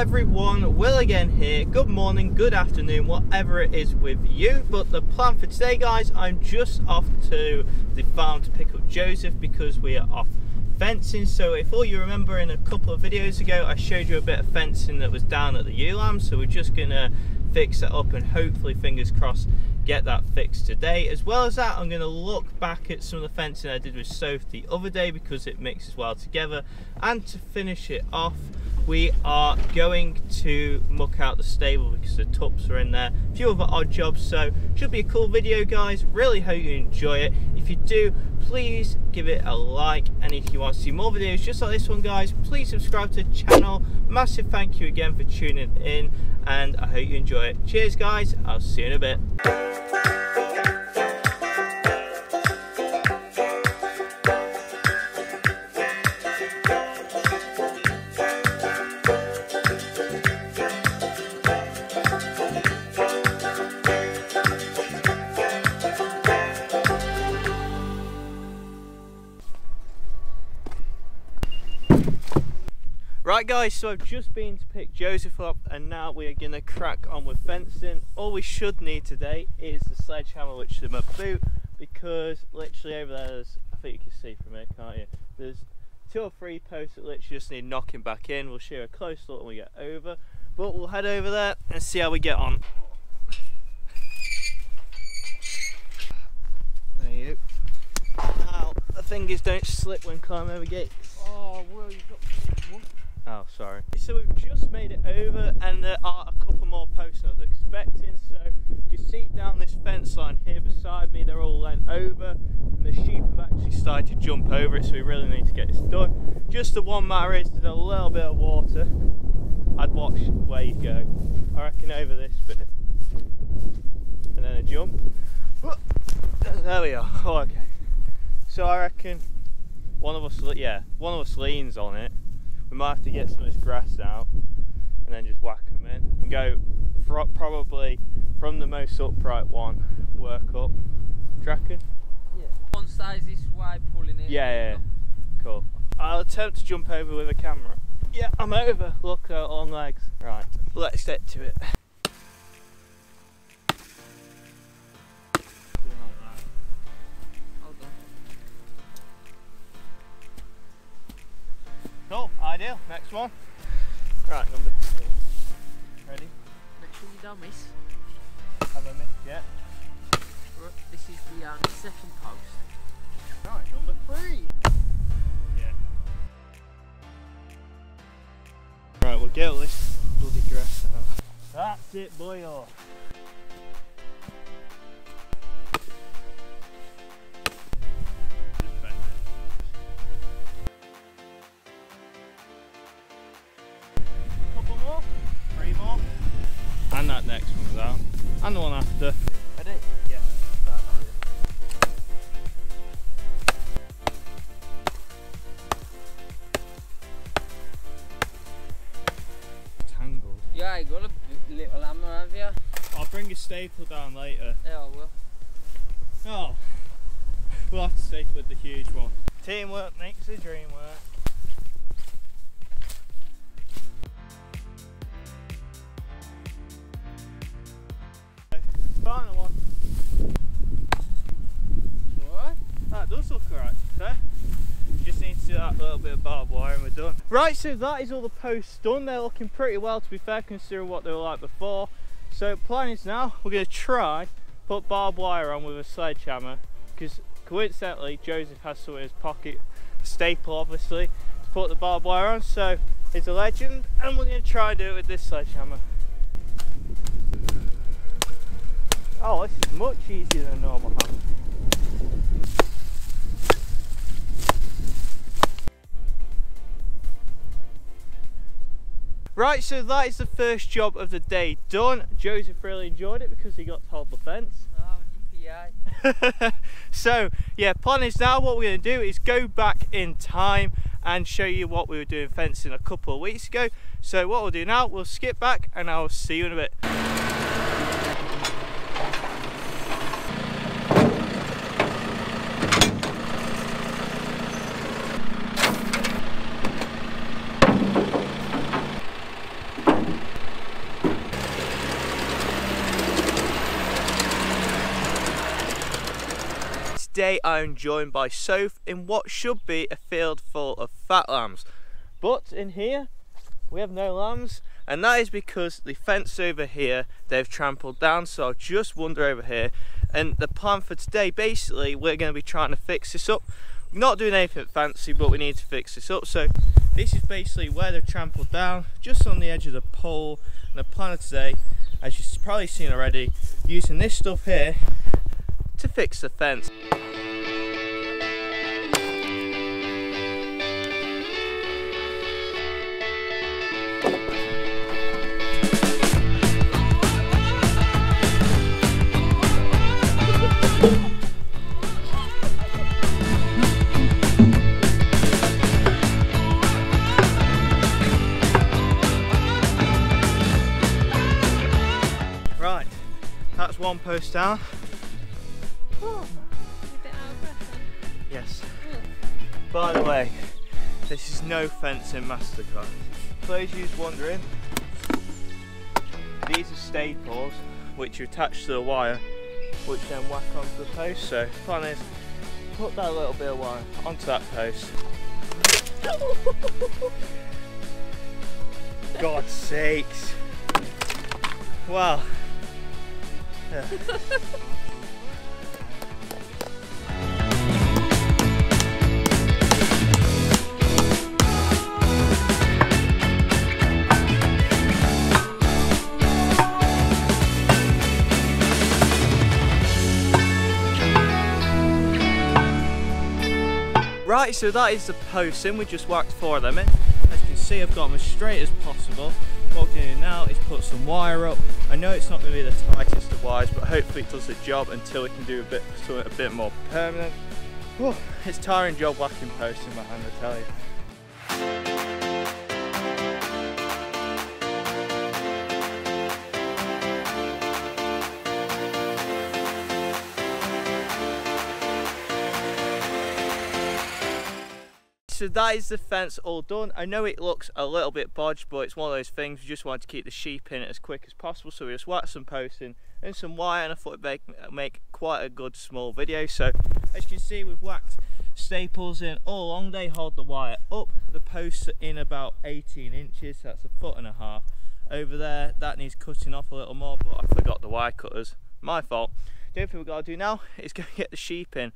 everyone, Will again here. Good morning, good afternoon, whatever it is with you. But the plan for today, guys, I'm just off to the farm to pick up Joseph because we are off fencing. So if all you remember, in a couple of videos ago I showed you a bit of fencing that was down at the ewe-lamb, so we're just gonna fix that up and hopefully, fingers crossed, get that fixed today. As well as that, I'm going to look back at some of the fencing I did with Soph the other day because it mixes well together. And to finish it off, we are going to muck out the stable because the tups are in there, a few other odd jobs. So should be a cool video, guys. Really hope you enjoy it. If you do, please give it a like, and if you want to see more videos just like this one, guys, please subscribe to the channel. Massive thank you again for tuning in, and I hope you enjoy it. Cheers, guys. I'll see you in a bit. Right, guys, so I've just been to pick Joseph up and now we are going to crack on with fencing. All we should need today is the sledgehammer, which is in my boot, because literally over there, I think you can see from here, can't you? There's 2 or 3 posts that literally just need knocking back in. We'll show you a close look when we get over, but we'll head over there and see how we get on. There you go. Now, the thing is, don't slip when climbing over gates. Oh, well, you've got to. Oh, sorry. So we've just made it over and there are a couple more posts than I was expecting. So you can see down this fence line here beside me, they're all leant over and the sheep have actually started to jump over it, so we really need to get this done. Just the one matter is there's a little bit of water. I'd watch where you go. I reckon over this bit. And then a jump. There we are. Oh, okay. So I reckon one of us leans on it. We might have to get some of this grass out and then just whack them in and go probably from the most upright one, work up. Do you reckon? Yeah. One side this way, pulling it. Yeah. Cool. I'll attempt to jump over with a camera. Yeah, I'm over. Look, long legs. Right, let's get to it. Cool, ideal. Next one. Right, number 2. Ready? Make sure you don't miss. Have I missed yet? This is the second post. Right, number 3. Yeah. Right, we'll get all this bloody grass out. That's it, boy. And that next one was out. And the one after. Ready? Yeah. Tangled. Yeah, you got a little hammer, have you? I'll bring a staple down later. Yeah, I will. Oh. We'll have to staple with the huge one. Teamwork makes the dream work. Final one. What? That does look alright, fair. Just need to do that little bit of barbed wire and we're done. Right, so that is all the posts done. They're looking pretty well, to be fair, considering what they were like before. So plan is now we're going to try put barbed wire on with a sledgehammer, because coincidentally Joseph has some in his pocket, a staple obviously, to put the barbed wire on. So it's a legend, and we're going to try and do it with this sledgehammer. Oh, this is much easier than a normal hammer. Right, so that is the first job of the day done. Joseph really enjoyed it because he got to hold the fence. Oh, yippee-yay. So, yeah, plan is now what we're going to do is go back in time and show you what we were doing fencing a couple of weeks ago. So what we'll do now, we'll skip back and I'll see you in a bit. today I am joined by Soph in what should be a field full of fat lambs. But in here, we have no lambs, and that is because the fence over here, they've trampled down, so I'll just wander over here. And the plan for today, basically, we're going to be trying to fix this up. We're not doing anything fancy, but we need to fix this up. So this is basically where they've trampled down, just on the edge of the pole. And the plan of today, as you've probably seen already, using this stuff here to fix the fence. Right, that's one post down. Oh, a bit out of breath then. Yes. By the way, this is no fence in Mastercard. For those of you wondering, these are staples which are attached to the wire, which then whack onto the post. So the plan is, put that little bit of wire onto that post. God's sakes. Well. Yeah. Right, so that is the posts in. We just whacked 4 of them in. As you can see, I've got them as straight as possible. What we're going to do now is put some wire up. I know it's not going to be the tightest of wires, but hopefully it does the job until we can do something a bit more permanent. Whew, it's a tiring job whacking posts in my hand, I tell you. So that is the fence all done. I know it looks a little bit bodged, but it's one of those things. We just wanted to keep the sheep in as quick as possible, so we just whacked some posts in and some wire, and I thought it'd make quite a good small video. So as you can see, we've whacked staples in all along. They hold the wire up. The posts are in about 18 inches, so that's 1.5 feet. Over there, that needs cutting off a little more, but I forgot the wire cutters. My fault. The only thing we've got to do now is go get the sheep in.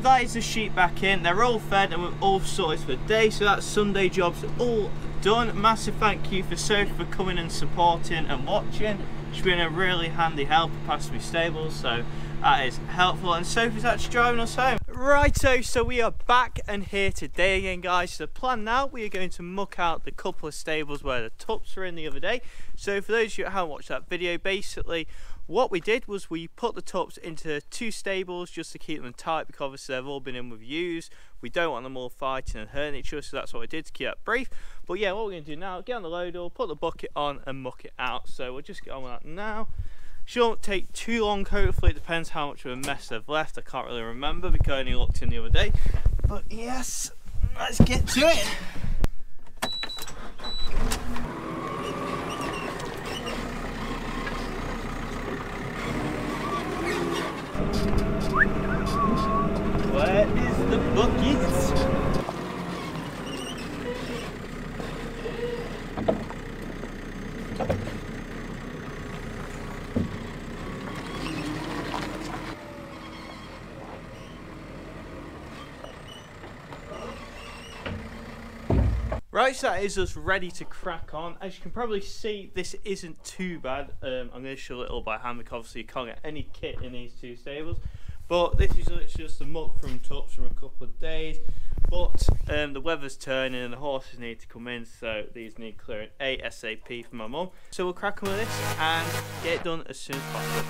That is the sheep back in. They're all fed and we're all sorted for the day, so that's Sunday jobs all done. Massive thank you for Sophie for coming and supporting and watching. She's been a really handy helper past me stables, so that is helpful, and Sophie's actually driving us home. Righto, so we are back and here today again, guys. The plan now, we are going to muck out the couple of stables where the tups were in the other day. So for those of you who haven't watched that video, basically what we did was we put the tups into 2 stables just to keep them tight, because obviously they've all been in with ewes. We don't want them all fighting and hurting each other, so that's what we did to keep that brief. But yeah, what we're going to do now, get on the loader, put the bucket on and muck it out. So we'll just get on with that now. Shouldn't take too long, hopefully. It depends how much of a mess they've left. I can't really remember because I only looked in the other day. But yes, let's get to it. Where is the bucket? Right, so that is us ready to crack on. As you can probably see, this isn't too bad. I'm going to show a little by hand because obviously you can't get any kit in these 2 stables. But this is literally just a muck from tups from a couple of days. But the weather's turning and the horses need to come in, so these need clearing ASAP for my mum. So we'll crack on with this and get it done as soon as possible.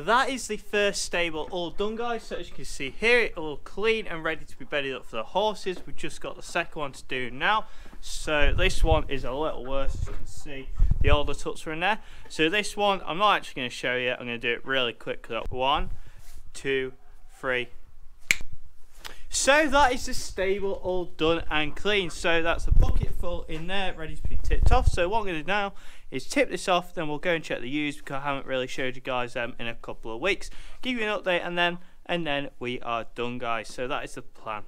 that is the first stable all done, guys. So as you can see here, it's all clean and ready to be bedded up for the horses. We've just got the second one to do now. So this one is a little worse, as you can see. The older tuts are in there. So this one, I'm not actually going to show you. I'm going to do it really quick. 1, 2, 3. So that is the stable all done and clean. So that's a bucket full in there, ready to be tipped off. So what I'm going to do now is tip this off, then we'll go and check the ewes, because I haven't really showed you guys them in a couple of weeks. Give you an update and then we are done, guys. So that is the plan.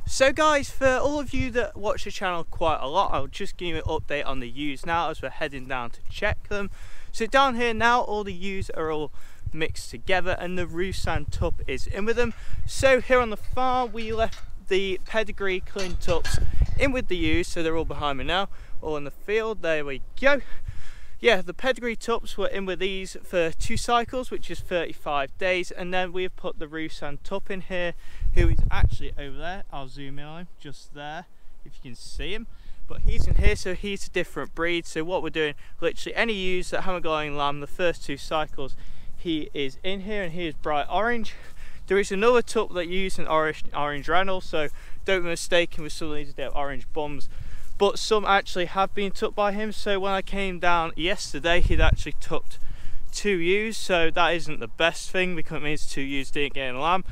So guys, for all of you that watch the channel quite a lot, I'll just give you an update on the ewes now as we're heading down to check them. So down here now, all the ewes are all mixed together and the Russan tup is in with them. So here on the farm, we left the pedigree clean tups in with the ewes, so they're all behind me now, all in the field. There we go. Yeah, the pedigree tups were in with these for 2 cycles, which is 35 days, and then we've put the Russan tup in here, who is actually over there. I'll zoom in on him, just there, if you can see him. But he's in here, so he's a different breed. So what we're doing, literally any ewes that haven't got any lamb the first 2 cycles, he is in here, and he is bright orange. There is another tup that uses an orange rannel, so don't be mistaken with some of these, they have orange bums. But some actually have been tucked by him. So when I came down yesterday, he'd actually tucked 2 ewes, so that isn't the best thing because it means 2 ewes didn't get a lamb.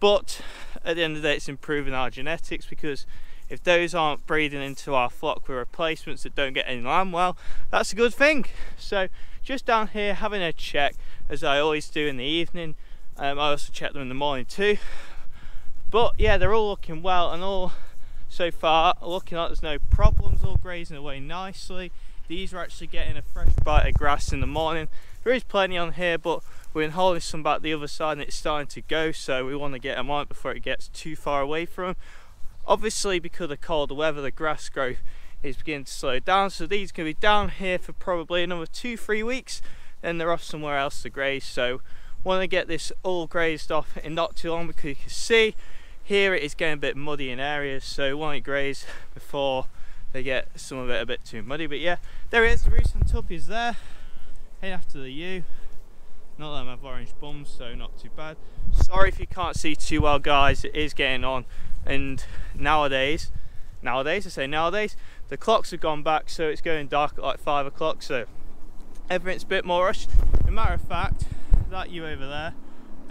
But at the end of the day, it's improving our genetics, because if those aren't breeding into our flock with replacements that don't get any lamb, well, that's a good thing. So just down here having a check, as I always do in the evening. I also check them in the morning too. But yeah, they're all looking well, and all so far looking like there's no problems, all grazing away nicely. These are actually getting a fresh bite of grass in the morning. There is plenty on here, but we've been holding some back the other side and it's starting to go, so we want to get them on before it gets too far away from them. Obviously, because of the colder weather, the grass growth is beginning to slow down, so these can be down here for probably another 2-3 weeks, then they're off somewhere else to graze. So want to get this all grazed off in not too long, because you can see here it is getting a bit muddy in areas, so want it grazed before they get some of it a bit too muddy. But yeah, there it is, the Russan tup is there, heading after the ewe. Not that I have orange bums, so not too bad. Sorry if you can't see too well, guys, it is getting on, and nowadays, the clocks have gone back, so it's going dark at like 5 o'clock, so everything's a bit more rushed. As a matter of fact, that ewe over there,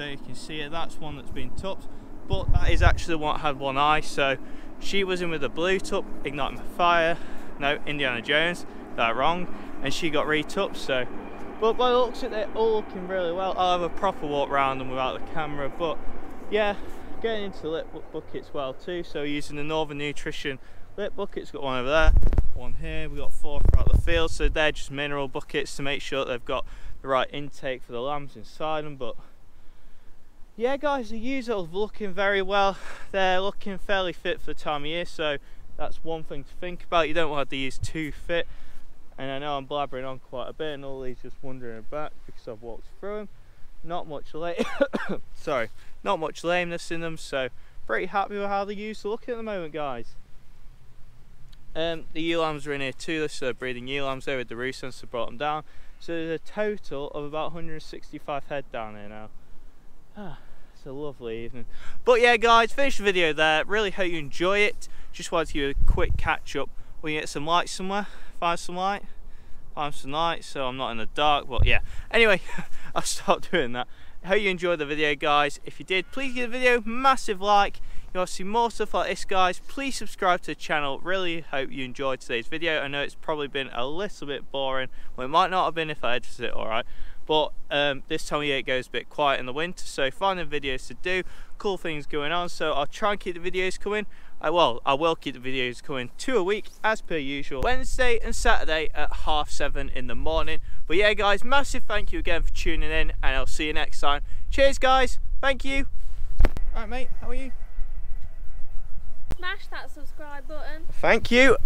you can see it, that's one that's been tupped, but that is actually the one that had one eye, so she was in with the blue tup, igniting the fire, no, Indiana Jones, that wrong, and she got re-tupped. So, but by the looks of it, they're all looking really well. I'll have a proper walk around them without the camera, but yeah, getting into lip buckets well too, so using the Northern Nutrition lip buckets, got one over there, one here, we've got 4 throughout the field, so they're just mineral buckets to make sure that they've got the right intake for the lambs inside them. But yeah guys, the ewes are looking very well, they're looking fairly fit for the time of year, so that's one thing to think about. You don't want the ewes too fit, and I know I'm blabbering on quite a bit and all these just wandering back because I've walked through them. Not much not much lameness in them, so pretty happy with how the ewes are looking at the moment, guys. The ewe lambs are in here too, this is breeding ewe lambs there with the Russans, so brought them down. So there's a total of about 165 head down here now. It's a lovely evening. But yeah guys, finish the video there. Really hope you enjoy it. Just wanted to give you a quick catch up. We can get some light somewhere, find some light, so I'm not in the dark. But yeah, anyway, I'll stop doing that. I hope you enjoyed the video, guys. If you did, please give the video a massive like. You want to see more stuff like this, guys, please subscribe to the channel. Really hope you enjoyed today's video. I know it's probably been a little bit boring. Well, it might not have been if I edited it alright, but this time of year it goes a bit quiet in the winter, so finding videos to do, cool things going on, so I'll try and keep the videos coming. I will keep the videos coming 2 a week as per usual, Wednesday and Saturday at 7:30 in the morning. But yeah guys, massive thank you again for tuning in, and I'll see you next time. Cheers guys, thank you. Alright mate, how are you? Smash that subscribe button. Thank you.